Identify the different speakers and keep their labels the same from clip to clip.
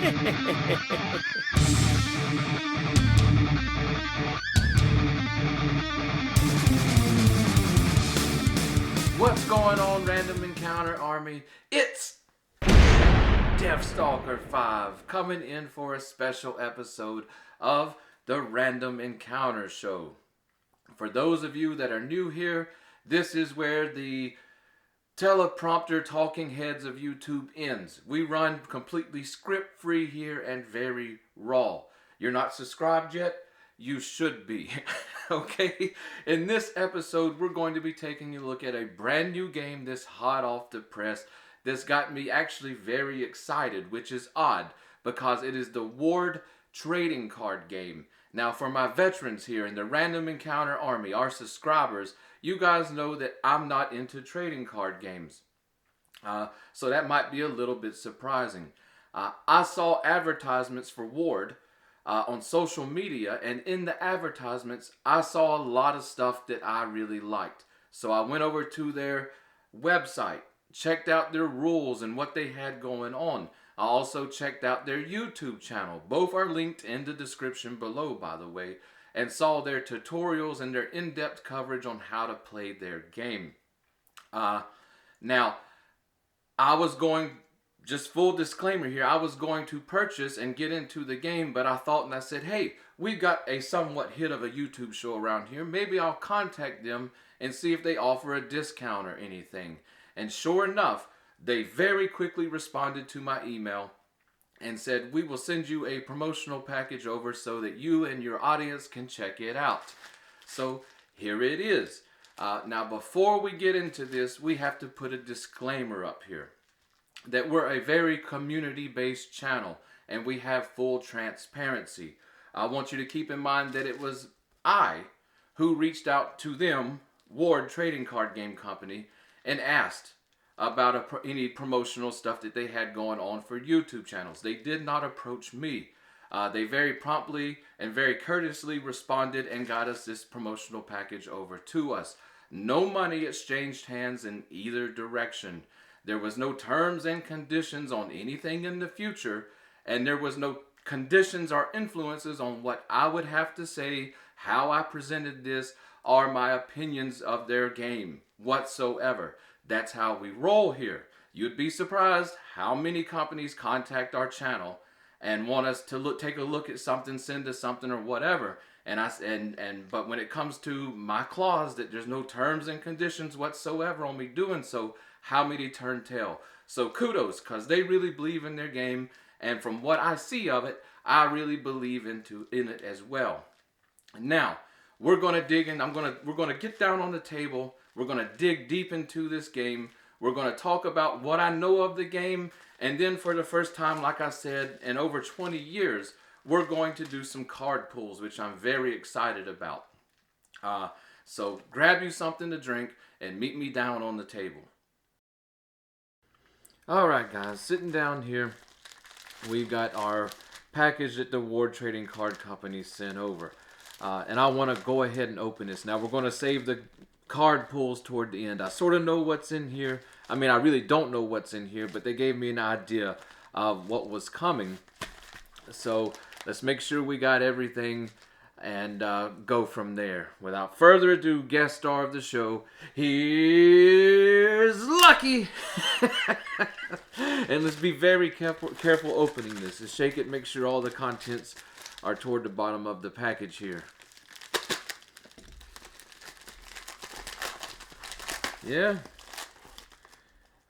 Speaker 1: What's going on, Random Encounter Army? It's Deathstalker 5 coming in for a special episode of the Random Encounter Show. For those of you that are new here, this is where the teleprompter talking heads of YouTube ends. We run completely script free here and very raw. You're not subscribed yet? You should be. Okay? In this episode, we're going to be taking a look at a brand new game that's hot off the press that's got me actually very excited, which is odd because it is the Ward trading card game. Now, for my veterans here in the Random Encounter Army, our subscribers, you guys know that I'm not into trading card games. So that might be a little bit surprising. I saw advertisements for Ward on social media, and in the advertisements, I saw a lot of stuff that I really liked. So I went over to their website, checked out their rules and what they had going on. I also checked out their YouTube channel. Both are linked in the description below, by the way, and saw their tutorials and their in-depth coverage on how to play their game. Now, I was going, just full disclaimer here, I was going to purchase and get into the game, but I thought and I said, hey, we've got a somewhat hit of a YouTube show around here. Maybe I'll contact them and see if they offer a discount or anything. And sure enough, they very quickly responded to my email and said, we will send you a promotional package over so that you and your audience can check it out. So here it is. Now, before we get into this, we have to put a disclaimer up here that we're a very community-based channel and we have full transparency. I want you to keep in mind that it was I who reached out to them, Ward Trading Card Game Company, and asked about any promotional stuff that they had going on for YouTube channels. They did not approach me. They very promptly and very courteously responded and got us this promotional package over to us. No money exchanged hands in either direction. There was no terms and conditions on anything in the future, and there was no conditions or influences on what I would have to say, how I presented this, or my opinions of their game whatsoever. That's how we roll here. You'd be surprised how many companies contact our channel and want us to take a look at something, send us something or whatever. But when it comes to my clause that there's no terms and conditions whatsoever on me doing so, how many turn tail? So kudos, because they really believe in their game, and from what I see of it, I really believe in it as well. Now, we're gonna dig in. We're gonna get down on the table. We're gonna dig deep into this game. We're gonna talk about what I know of the game, and then for the first time, like I said, in over 20 years, we're going to do some card pulls, which I'm very excited about. So grab you something to drink and meet me down on the table. All right, guys, sitting down here, we've got our package that the Ward Trading Card Company sent over. And I want to go ahead and open this. Now, we're going to save the card pulls toward the end. I sort of know what's in here. I mean, I really don't know what's in here, but they gave me an idea of what was coming. So let's make sure we got everything and go from there. Without further ado, guest star of the show, here's Lucky. And let's be very careful opening this. Just shake it, make sure all the contents are toward the bottom of the package here. Yeah.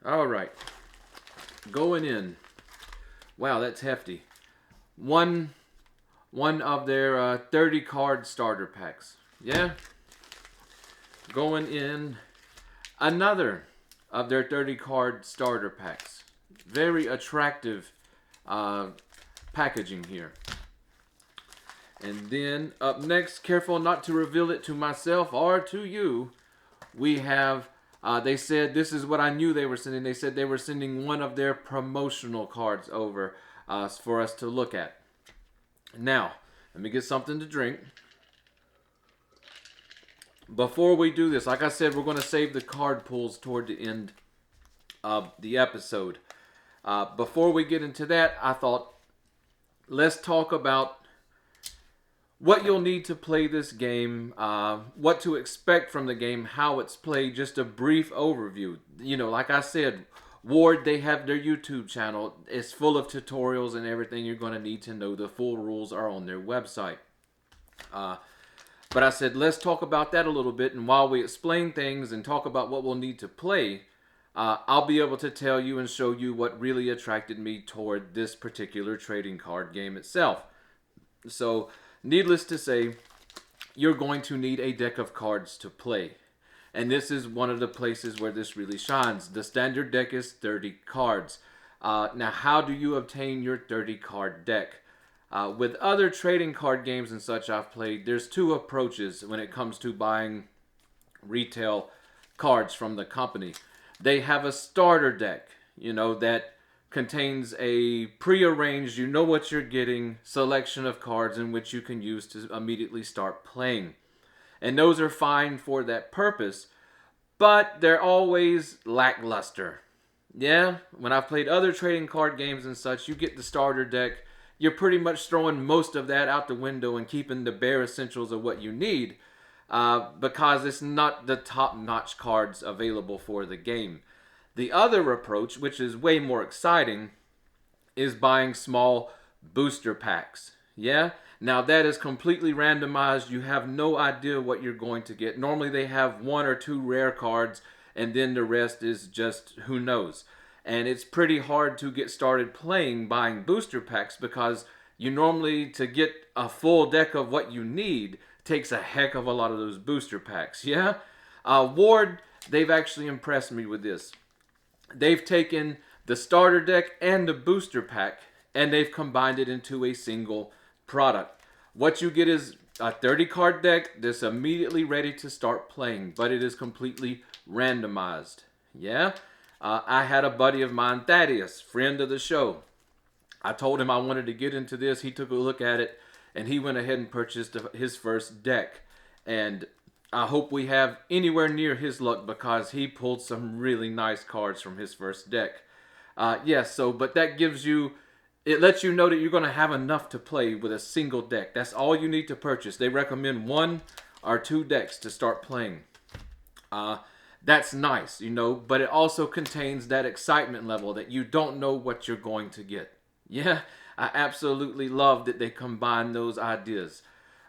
Speaker 1: All right. Going in. Wow, that's hefty. One of their 30 card starter packs. Yeah. Going in another of their 30 card starter packs. Very attractive packaging here. And then up next, careful not to reveal it to myself or to you, we have, they said, this is what I knew they were sending. They said they were sending one of their promotional cards over for us to look at. Now, let me get something to drink. Before we do this, like I said, we're going to save the card pulls toward the end of the episode. Before we get into that, I thought let's talk about what you'll need to play this game, what to expect from the game, how it's played, just a brief overview. You know, like I said, Ward, they have their YouTube channel. It's full of tutorials and everything you're going to need to know. The full rules are on their website. Uh, but I said, let's talk about that a little bit. And while we explain things and talk about what we'll need to play, I'll be able to tell you and show you what really attracted me toward this particular trading card game itself. So, needless to say, you're going to need a deck of cards to play. And this is one of the places where this really shines. The standard deck is 30 cards. Now, how do you obtain your 30 card deck? With other trading card games and such I've played, there's two approaches when it comes to buying retail cards from the company. They have a starter deck, you know, that contains a prearranged, you know what you're getting, selection of cards in which you can use to immediately start playing. And those are fine for that purpose, but they're always lackluster. Yeah, when I've played other trading card games and such, you get the starter deck, you're pretty much throwing most of that out the window and keeping the bare essentials of what you need, because it's not the top-notch cards available for the game. The other approach, which is way more exciting, is buying small booster packs. Yeah? Now that is completely randomized. You have no idea what you're going to get. Normally they have one or two rare cards, and then the rest is just who knows. And it's pretty hard to get started playing buying booster packs because you normally, to get a full deck of what you need, takes a heck of a lot of those booster packs. Yeah? Ward, they've actually impressed me with this. They've taken the starter deck and the booster pack and they've combined it into a single product. What you get is a 30 card deck that's immediately ready to start playing, but it is completely randomized. Yeah? I had a buddy of mine, Thaddeus, friend of the show. I told him I wanted to get into this. He took a look at it and he went ahead and purchased his first deck. And I hope we have anywhere near his luck because he pulled some really nice cards from his first deck. But that gives you, it lets you know that you're going to have enough to play with a single deck. That's all you need to purchase. They recommend 1 or 2 decks to start playing. That's nice, you know, but it also contains that excitement level that you don't know what you're going to get. Yeah, I absolutely love that they combine those ideas.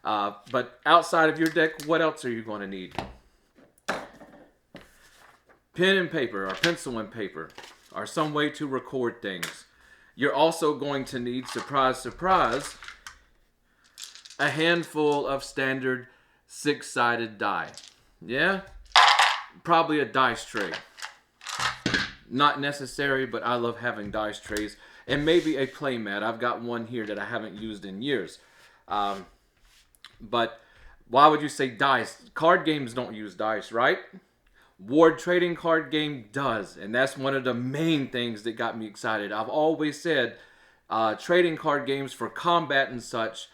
Speaker 1: But outside of your deck, what else are you going to need? Pen and paper, or pencil and paper, or some way to record things. You're also going to need, surprise, surprise, a handful of standard 6-sided die. Yeah? Probably a dice tray. Not necessary, but I love having dice trays. And maybe a playmat. I've got one here that I haven't used in years. But why would you say dice? Card games don't use dice, right? Ward Trading Card Game does. And that's one of the main things that got me excited. I've always said trading card games for combat and such.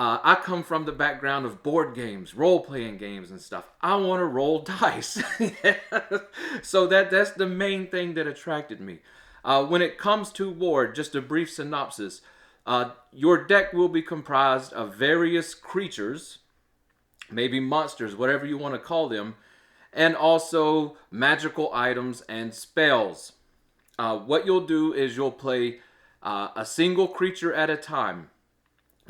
Speaker 1: I come from the background of board games, role-playing games and stuff. I want to roll dice. So that's the main thing that attracted me. When it comes to Ward, just a brief synopsis. Your deck will be comprised of various creatures, maybe monsters, whatever you want to call them, and also magical items and spells. What you'll do is you'll play a single creature at a time.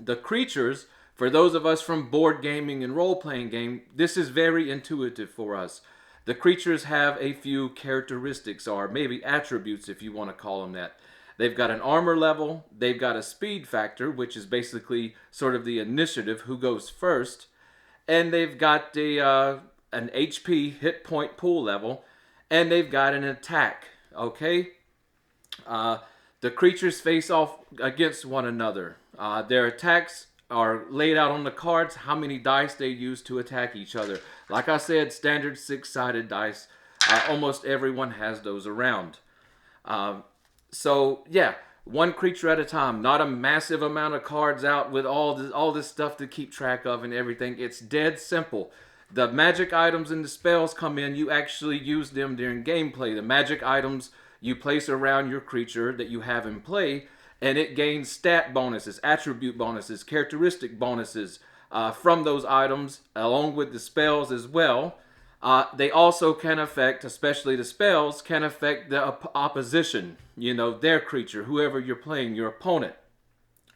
Speaker 1: The creatures, for those of us from board gaming and role-playing game, this is very intuitive for us. The creatures have a few characteristics, or maybe attributes if you want to call them that. They've got an armor level, they've got a speed factor, which is basically sort of the initiative, who goes first, and they've got an HP, hit point pool level, and they've got an attack, okay? The creatures face off against one another. Their attacks are laid out on the cards, how many dice they use to attack each other. Like I said, standard 6-sided dice. Almost everyone has those around. So, yeah, one creature at a time. Not a massive amount of cards out with all this stuff to keep track of and everything. It's dead simple. The magic items and the spells come in. You actually use them during gameplay. The magic items you place around your creature that you have in play, and it gains stat bonuses, attribute bonuses, characteristic bonuses from those items, along with the spells as well. They also can affect, especially the spells, can affect the opposition, their creature, whoever you're playing, your opponent.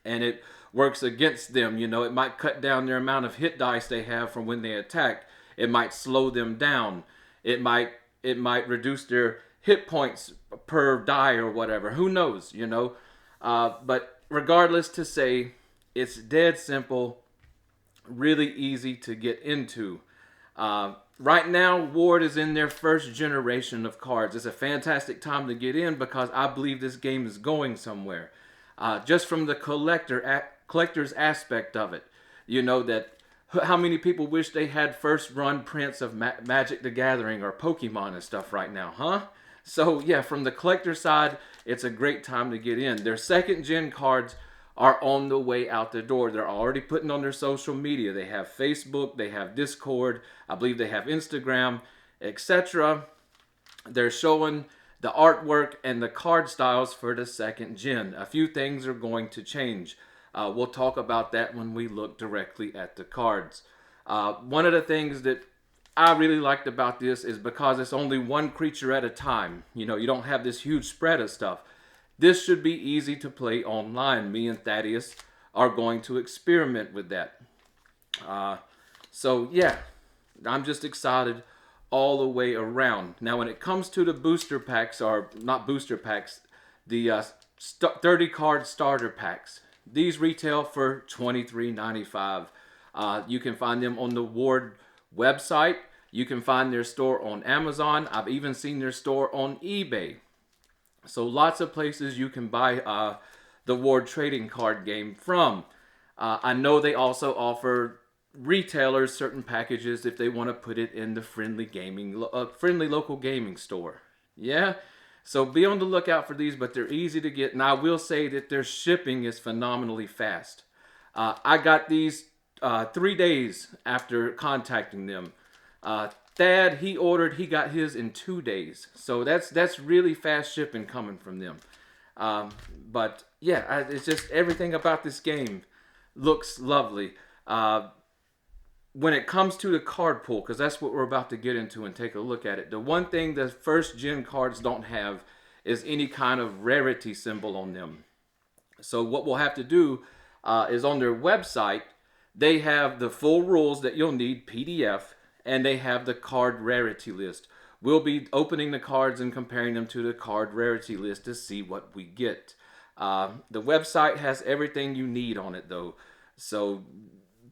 Speaker 1: And it works against them. It might cut down their amount of hit dice they have from when they attack. It might slow them down. It might reduce their hit points per die or whatever. Who knows, But regardless to say, it's dead simple, really easy to get into. Right now, Ward is in their first generation of cards. It's a fantastic time to get in because I believe this game is going somewhere. Just from the collector's aspect of it, that how many people wish they had first run prints of Magic the Gathering or Pokemon and stuff right now, huh? So yeah, from the collector side, it's a great time to get in. Their second gen cards are on the way out the door. They're already putting on their social media. They have Facebook, they have Discord, I believe they have Instagram, etc. They're showing the artwork and the card styles for the second gen. A few things are going to change. We'll talk about that when we look directly at the cards. One of the things that I really liked about this is because it's only one creature at a time. You don't have this huge spread of stuff. This should be easy to play online. Me and Thaddeus are going to experiment with that. So yeah, I'm just excited all the way around. Now when it comes to the booster packs, or not booster packs, the 30 card starter packs, these retail for $23.95. You can find them on the Ward website. You can find their store on Amazon. I've even seen their store on eBay. So lots of places you can buy the Ward trading card game from. I know they also offer retailers certain packages if they want to put it in the friendly local gaming store. Yeah, so be on the lookout for these, but they're easy to get. And I will say that their shipping is phenomenally fast. I got these 3 days after contacting them. Thad, he got his in 2 days. So that's really fast shipping coming from them. But yeah, it's just everything about this game looks lovely. When it comes to the card pool, because that's what we're about to get into and take a look at it, the one thing the first gen cards don't have is any kind of rarity symbol on them. So what we'll have to do is on their website, they have the full rules that you'll need, PDF, and they have the card rarity list. We'll be opening the cards and comparing them to the card rarity list to see what we get. The website has everything you need on it though, so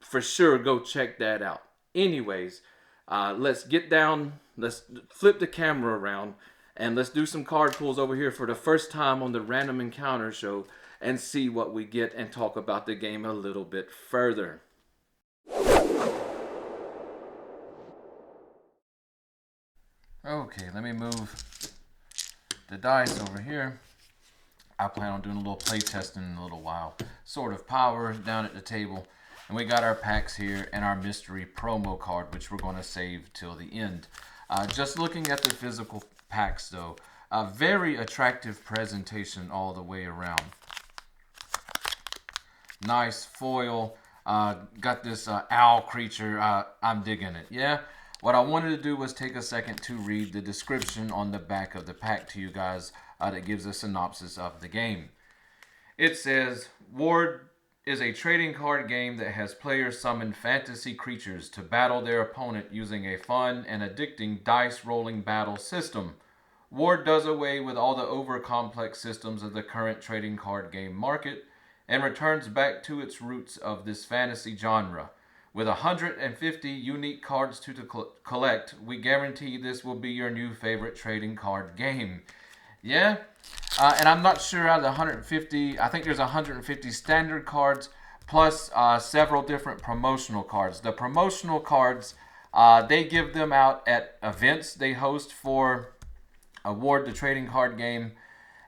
Speaker 1: for sure go check that out. Anyways, let's get down, let's flip the camera around, and let's do some card pulls over here for the first time on the Random Encounter Show and see what we get and talk about the game a little bit further. Okay, let me move the dice over here. I plan on doing a little play testing in a little while. Sword of Power down at the table. And we got our packs here and our mystery promo card, which we're going to save till the end. Just looking at the physical packs though, a very attractive presentation all the way around. Nice foil. Got this owl creature. I'm digging it. Yeah. What I wanted to do was take a second to read the description on the back of the pack to you guys that gives a synopsis of the game. It says, Ward is a trading card game that has players summon fantasy creatures to battle their opponent using a fun and addicting dice rolling battle system. Ward does away with all the over-complex systems of the current trading card game market and returns back to its roots of this fantasy genre. With 150 unique cards to collect, we guarantee this will be your new favorite trading card game. Yeah? And I'm not sure out of the 150, I think there's 150 standard cards, plus several different promotional cards. The promotional cards, they give them out at events they host for Ward the Trading Card Game.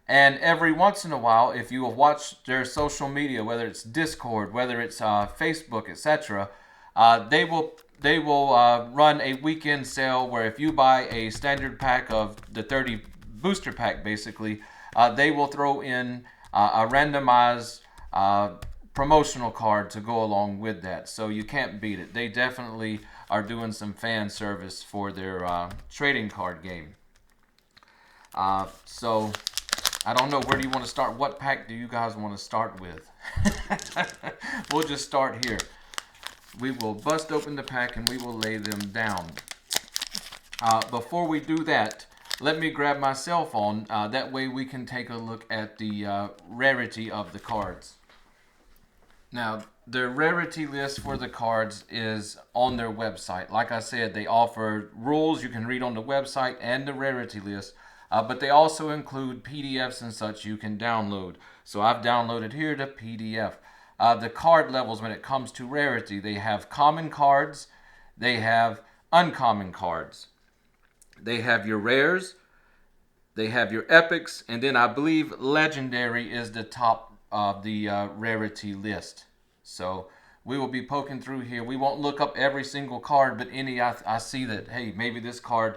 Speaker 1: And every once in a while, if you have watched their social media, whether it's Discord, whether it's Facebook, etc., they will run a weekend sale where if you buy a standard pack of the 30 booster pack, basically, they will throw in a randomized promotional card to go along with that. So you can't beat it. They definitely are doing some fan service for their trading card game. So I don't know, where do you want to start? What pack do you guys want to start with? We'll just start here. We will bust open the pack and we will lay them down. Before we do that, let me grab my cell phone. That way we can take a look at the rarity of the cards. Now, the rarity list for the cards is on their website. Like I said, they offer rules you can read on the website and the rarity list. But they also include PDFs and such you can download. So I've downloaded here the PDF. The card levels when it comes to rarity, they have common cards, they have uncommon cards. They have your rares, they have your epics, and then I believe legendary is the top of the rarity list. So we will be poking through here. We won't look up every single card, but any I see that, hey, maybe this card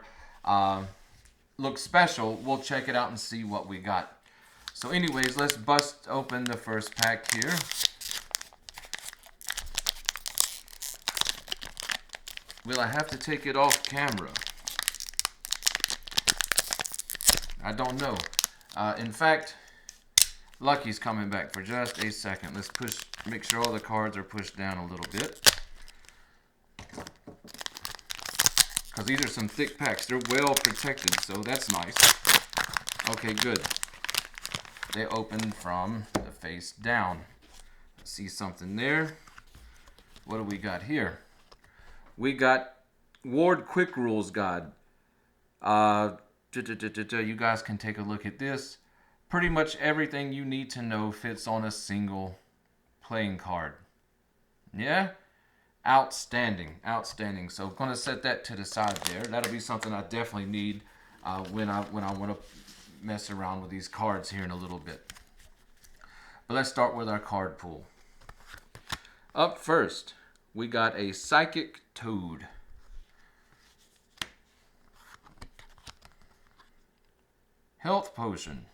Speaker 1: looks special, we'll check it out and see what we got. So anyways, let's bust open the first pack here. Will I have to take it off camera? I don't know. In fact, Lucky's coming back for just a second. Let's make sure all the cards are pushed down a little bit. Because these are some thick packs. They're well protected, so that's nice. Okay, good. They open from the face down. See something there. What do we got here? We got Ward Quick Rules Guide. You guys can take a look at this. Pretty much everything you need to know fits on a single playing card. Yeah? Outstanding. Outstanding. So I'm going to set that to the side there. That'll be something I definitely need when I want to mess around with these cards here in a little bit. But let's start with our card pool. Up first, we got a Psychic Toad. Health Potion.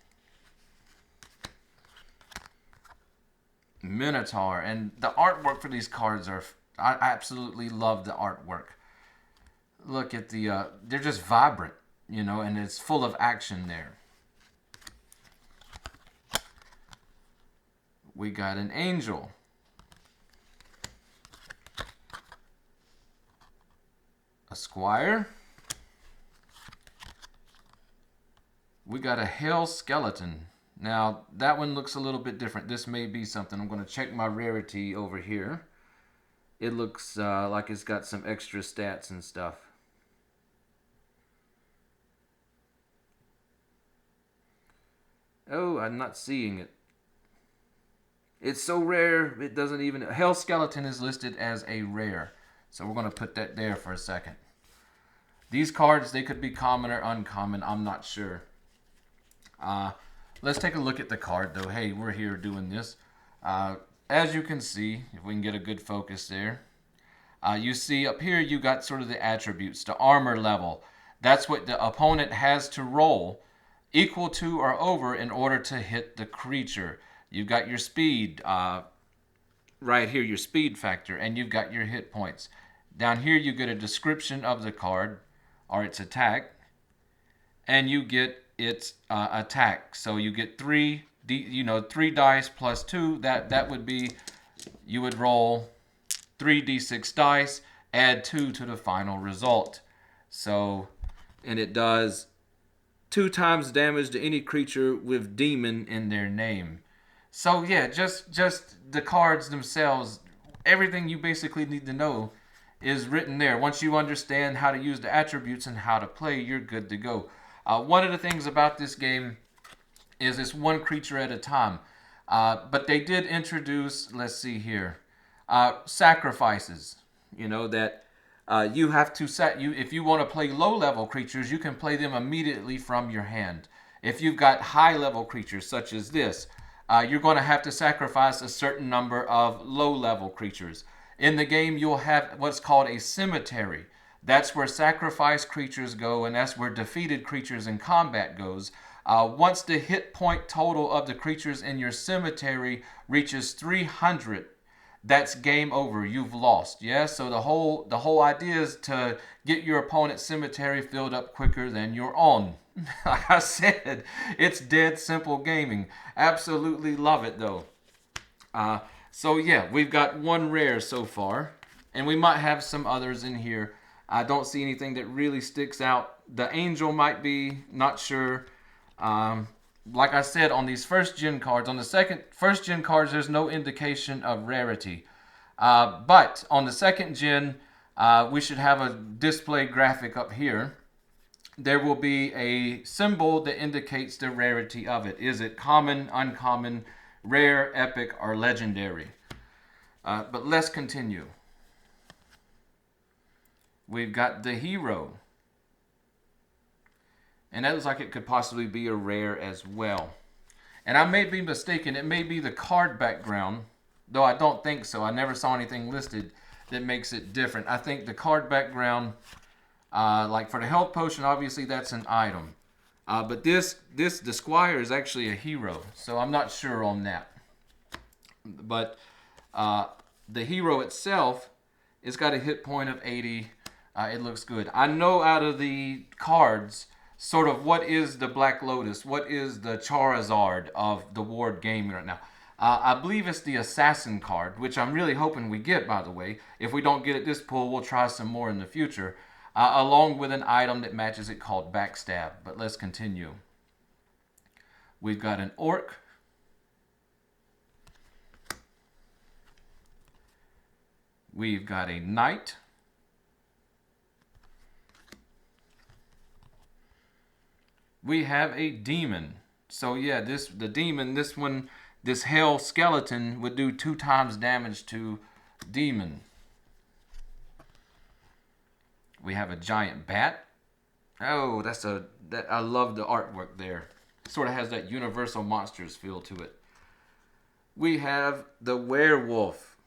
Speaker 1: Minotaur. And the artwork for these cards I absolutely love the artwork. Look at they're just vibrant, you know, and it's full of action there. We got an Angel. A Squire. We got a Hell Skeleton. Now, that one looks a little bit different. This may be something. I'm going to check my rarity over here. It looks like it's got some extra stats and stuff. Oh, I'm not seeing it. It's so rare, it doesn't even... Hell Skeleton is listed as a rare. So we're going to put that there for a second. These cards, they could be common or uncommon. I'm not sure. Let's take a look at the card, though. Hey, we're here doing this. As you can see, if we can get a good focus there, you see up here you got sort of the attributes, the armor level. That's what the opponent has to roll equal to or over in order to hit the creature. You've got your speed right here, your speed factor, and you've got your hit points. Down here you get a description of the card or its attack, and you get its attack. So you get 3 dice plus 2. That would be, you would roll 3d6 dice, add 2 to the final result. So, and it does 2 times damage to any creature with demon in their name. So yeah, just the cards themselves, everything you basically need to know is written there. Once you understand how to use the attributes and how to play, you're good to go. One of the things about this game is it's one creature at a time. But they did introduce, let's see here, sacrifices. You know, that you have to if you want to play low-level creatures, you can play them immediately from your hand. If you've got high-level creatures such as this, you're going to have to sacrifice a certain number of low-level creatures. In the game, you'll have what's called a cemetery. That's where sacrifice creatures go, and that's where defeated creatures in combat goes. Once the hit point total of the creatures in your cemetery reaches 300, that's game over. You've lost. Yeah. So the whole idea is to get your opponent's cemetery filled up quicker than your own. Like I said, it's dead simple gaming. Absolutely love it though. So yeah, we've got one rare so far, and we might have some others in here. I don't see anything that really sticks out. The angel might be, not sure. Um, like I said, on these first gen cards, on the first gen cards, there's no indication of rarity. But on the second gen, we should have a display graphic up here. There will be a symbol that indicates the rarity of it. Is it common, uncommon, rare, epic, or legendary? But let's continue. We've got the hero. And that looks like it could possibly be a rare as well. And I may be mistaken. It may be the card background, though I don't think so. I never saw anything listed that makes it different. I think the card background, like for the health potion, obviously that's an item. But the Squire is actually a hero, so I'm not sure on that. But the hero itself, it's got a hit point of 80. It looks good. I know out of the cards, sort of what is the Black Lotus, what is the Charizard of the Ward game right now. I believe it's the Assassin card, which I'm really hoping we get, by the way. If we don't get it this pull, we'll try some more in the future. Along with an item that matches it called Backstab. But let's continue. We've got an Orc. We've got a Knight. We have a Demon. So yeah, the Demon, this Hell Skeleton would do 2 times damage to Demon. We have a Giant Bat. Oh, I love the artwork there. Sort of has that Universal Monsters feel to it. We have the Werewolf.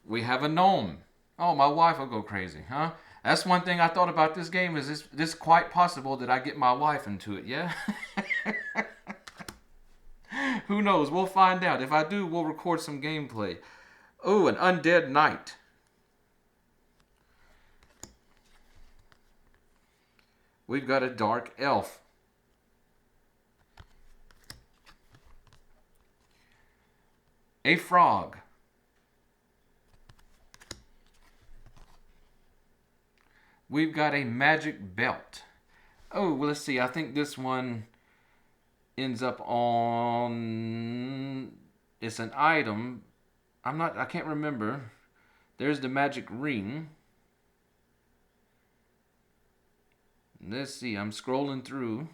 Speaker 1: We have a Gnome. Oh, my wife will go crazy, huh? That's one thing I thought about this game. Is this quite possible that I get my wife into it? Yeah. Who knows? We'll find out. If I do, we'll record some gameplay. Oh, an Undead Knight. We've got a Dark Elf. A Frog. We've got a Magic Belt. Oh, well, let's see. I think this one ends up on... It's an item. I can't remember. There's the Magic Ring. Let's see. I'm scrolling through.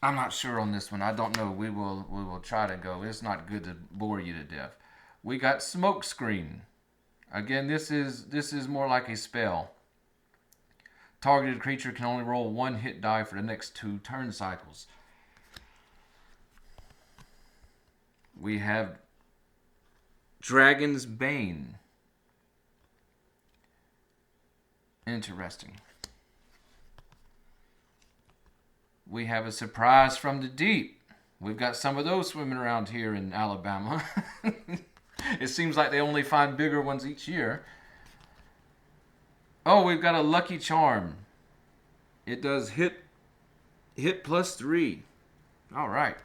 Speaker 1: I'm not sure on this one. I don't know. We will try to go. It's not good to bore you to death. We got Smokescreen. Again, this is more like a spell. Targeted creature can only roll 1 hit die for the next 2 turn cycles. We have Dragon's Bane. Interesting. We have a Surprise from the Deep. We've got some of those swimming around here in Alabama. It seems like they only find bigger ones each year. Oh, we've got a Lucky Charm. It does hit +3. All right.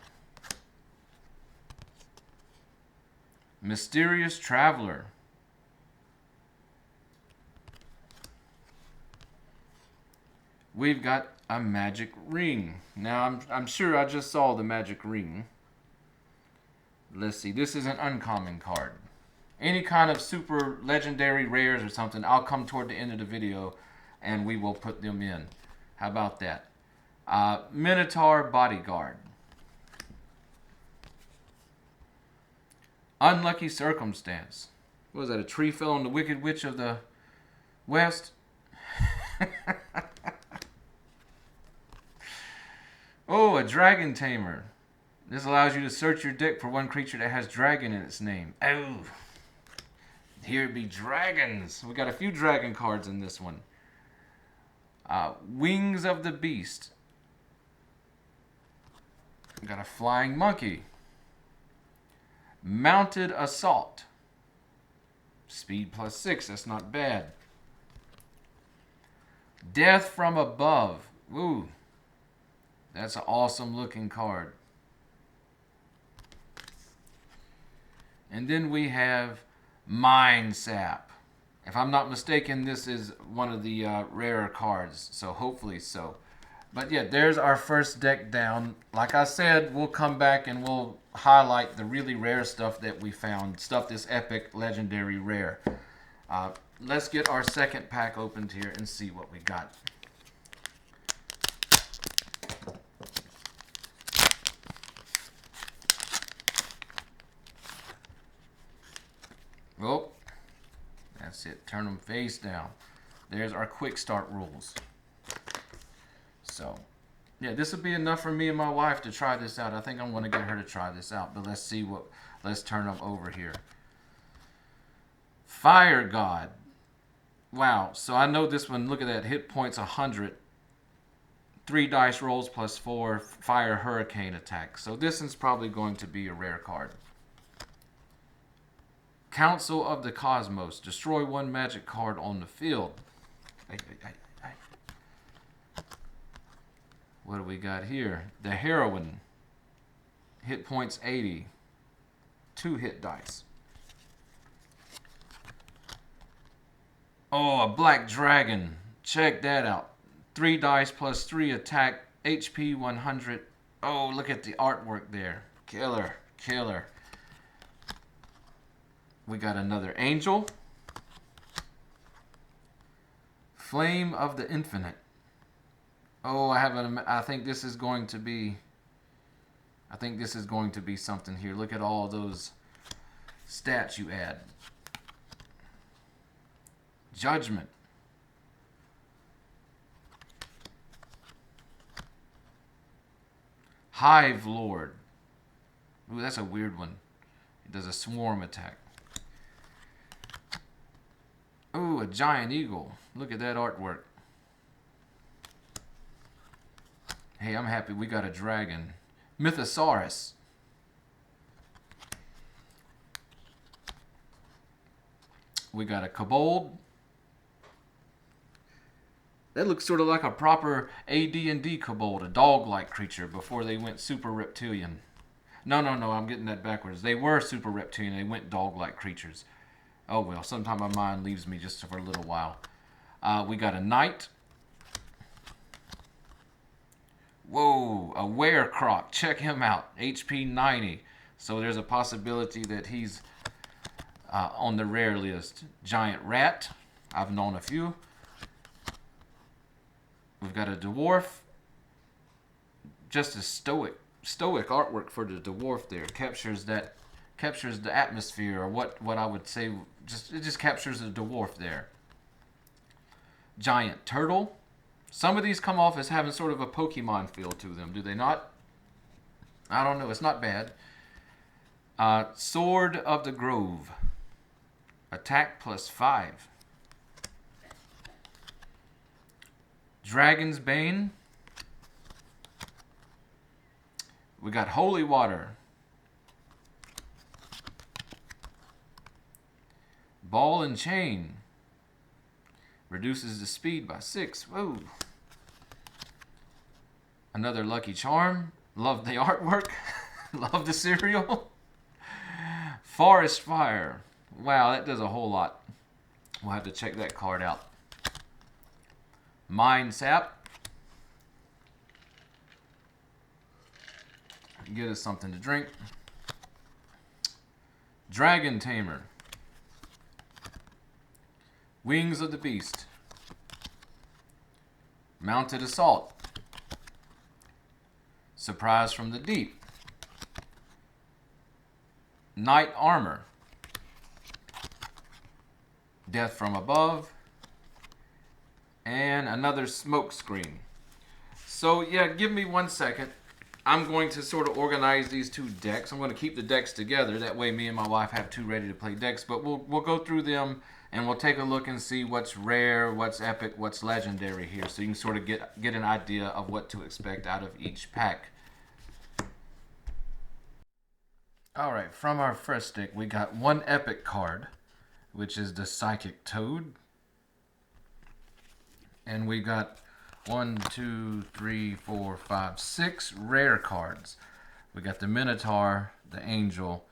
Speaker 1: Mysterious Traveler. We've got a Magic Ring. Now, I'm sure I just saw the Magic Ring. Let's see. This is an uncommon card. Any kind of super legendary rares or something, I'll come toward the end of the video and we will put them in. How about that? Minotaur Bodyguard. Unlucky Circumstance. What was that? A tree fell on the Wicked Witch of the West? Oh, a Dragon Tamer. This allows you to search your deck for one creature that has dragon in its name. Oh. Here be dragons. We got a few dragon cards in this one. Wings of the Beast. Got a Flying Monkey. Mounted Assault. Speed +6, that's not bad. Death from Above. Ooh, that's an awesome looking card. And then we have Mind Sap. If I'm not mistaken, this is one of the rarer cards, so hopefully so. But yeah, there's our first deck down. Like I said, we'll come back and we'll highlight the really rare stuff that we found. Stuff that's epic, legendary, rare. Let's get our second pack opened here and see what we got. Oh, that's it. Turn them face down. There's our quick start rules. So, yeah, this will be enough for me and my wife to try this out. I think I'm going to get her to try this out. But let's see what. Let's turn them over here. Fire God. Wow. So I know this one. Look at that. Hit points 100. 3 dice rolls +4. Fire Hurricane attack. So this is probably going to be a rare card. Council of the Cosmos. Destroy 1 magic card on the field. What do we got here? The Heroine. Hit points 80. 2 hit dice. Oh, a Black Dragon. Check that out. 3 dice +3 attack. HP 100. Oh, look at the artwork there. Killer. Killer. We got another Angel. Flame of the Infinite. Oh, I think this is going to be. I think this is going to be something here. Look at all those stats you add. Judgment. Hive Lord. Ooh, that's a weird one. It does a swarm attack. Ooh, a giant eagle. Look at that artwork. Hey, I'm happy we got a dragon. Mythosaurus. We got a kobold. That looks sort of like a proper AD&D kobold, a dog-like creature before they went super reptilian. No, I'm getting that backwards. They were super reptilian. They went dog-like creatures. Oh well, sometimes my mind leaves me just for a little while. We got a knight. Whoa, a Werecroc. Check him out. HP 90. So there's a possibility that he's on the rare list. Giant rat. I've known a few. We've got a dwarf. Just a stoic artwork for the dwarf there. Captures the atmosphere, or what I would say. It just captures the dwarf there. Giant turtle. Some of these come off as having sort of a Pokemon feel to them, do they not? I don't know. It's not bad. Sword of the Grove. Attack +5. Dragon's Bane. We got Holy Water. Ball and Chain. Reduces the speed by 6. Whoa. Another Lucky Charm. Love the artwork. Love the cereal. Forest Fire. Wow, that does a whole lot. We'll have to check that card out. Mind Sap. Get us something to drink. Dragon Tamer. Wings of the Beast. Mounted Assault. Surprise from the Deep. Knight Armor. Death from Above. And another Smoke Screen. So yeah, give me 1 second. I'm going to sort of organize these 2 decks. I'm going to keep the decks together. That way me and my wife have 2 ready to play decks. But we'll go through them and we'll take a look and see what's rare, what's epic, what's legendary here, so you can sort of get an idea of what to expect out of each pack. Alright, from our first stick, we got one epic card, which is the Psychic Toad. And we got 1, 2, 3, 4, 5, 6 rare cards. We got the Minotaur, the Angel,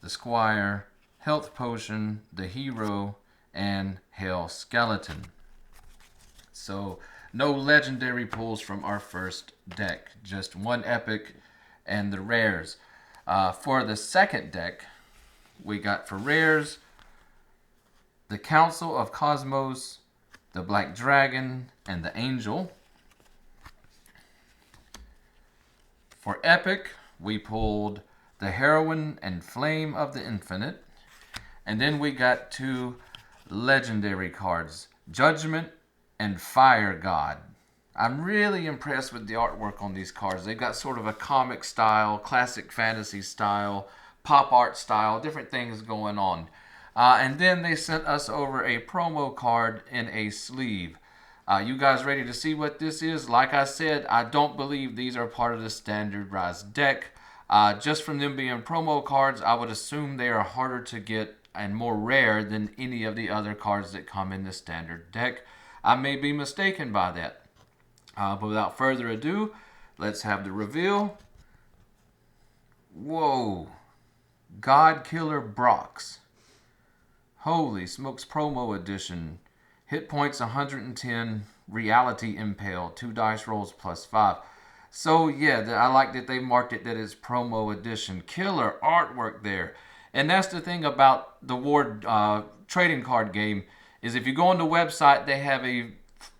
Speaker 1: the Squire, Health Potion, the Hero, and Hell Skeleton. So, no legendary pulls from our first deck. Just one epic and the rares. For the second deck, we got for rares, the Council of Cosmos, the Black Dragon, and the Angel. For epic, we pulled the Heroine and Flame of the Infinite. And then we got two legendary cards, Judgment and Fire God. I'm really impressed with the artwork on these cards. They've got sort of a comic style, classic fantasy style, pop art style, different things going on. And then they sent us over a promo card in a sleeve. You guys ready to see what this is? Like I said, I don't believe these are part of the standardized deck. Just from them being promo cards, I would assume they are harder to get and more rare than any of the other cards that come in the standard deck. I may be mistaken by that. But without further ado, let's have the reveal. Whoa. God Killer Brox. Holy smokes, promo edition. Hit points 110, reality impale, 2 dice rolls plus 5. So yeah, I like that they marked it that it's promo edition. Killer artwork there. And that's the thing about the Ward trading card game, is if you go on the website, they have a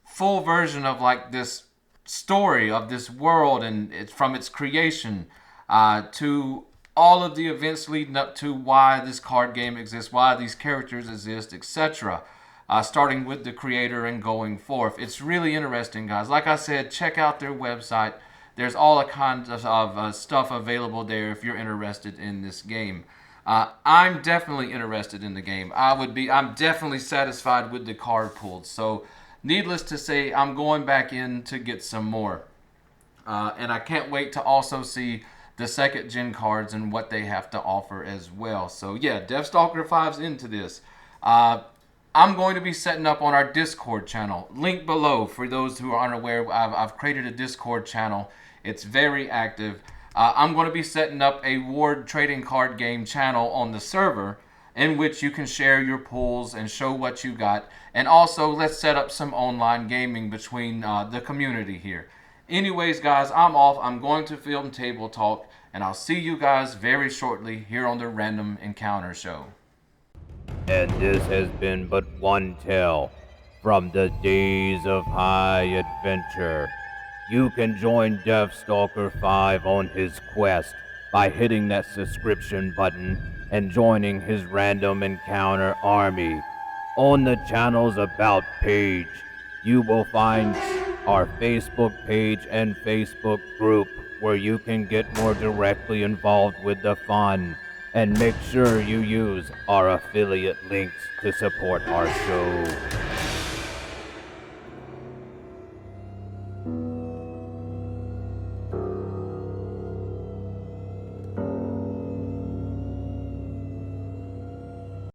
Speaker 1: full version of like this story of this world, and it's from its creation to all of the events leading up to why this card game exists, why these characters exist, etc. Starting with the creator and going forth. It's really interesting, guys. Like I said, check out their website. There's all kinds of stuff available there if you're interested in this game. I'm definitely interested in the game. I'm definitely satisfied with the card pulled. So, needless to say, I'm going back in to get some more. And I can't wait to also see the second gen cards and what they have to offer as well. So yeah, Deathstalker 5's into this. I'm going to be setting up on our Discord channel. Link below for those who are unaware. I've created a Discord channel. It's very active. I'm going to be setting up a Ward trading card game channel on the server in which you can share your pulls and show what you got. And also, let's set up some online gaming between the community here. Anyways, guys, I'm off. I'm going to film Table Talk, and I'll see you guys very shortly here on the Random Encounter Show.
Speaker 2: And this has been but one tale from the days of high adventure. You can join Deathstalker 5 on his quest by hitting that subscription button and joining his Random Encounter army. On the channel's About page, you will find our Facebook page and Facebook group where you can get more directly involved with the fun. And make sure you use our affiliate links to support our show.